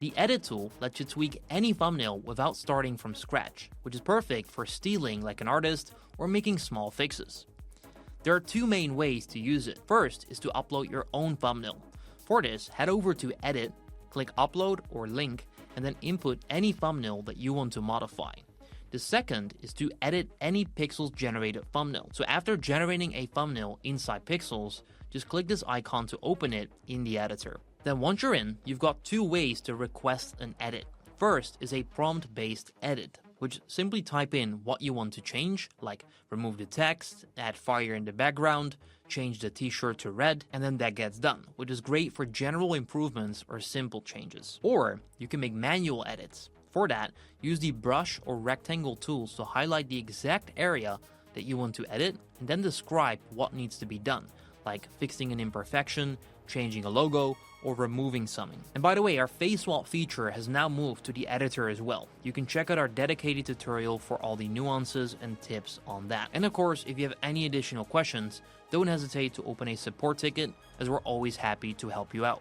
The Edit tool lets you tweak any thumbnail without starting from scratch, which is perfect for stealing like an artist or making small fixes. There are two main ways to use it. First is to upload your own thumbnail. For this, head over to Edit, click Upload or Link, and then input any thumbnail that you want to modify. The second is to edit any Pexels generated thumbnail. So after generating a thumbnail inside Pexels, just click this icon to open it in the editor. Then once you're in, you've got two ways to request an edit. First is a prompt-based edit, which simply type in what you want to change, like remove the text, add fire in the background, change the t-shirt to red, and then that gets done, which is great for general improvements or simple changes. Or you can make manual edits. For that, use the brush or rectangle tools to highlight the exact area that you want to edit and then describe what needs to be done, like fixing an imperfection, changing a logo, or removing something. And by the way, our face swap feature has now moved to the editor as well. You can check out our dedicated tutorial for all the nuances and tips on that. And of course, if you have any additional questions, don't hesitate to open a support ticket, as we're always happy to help you out.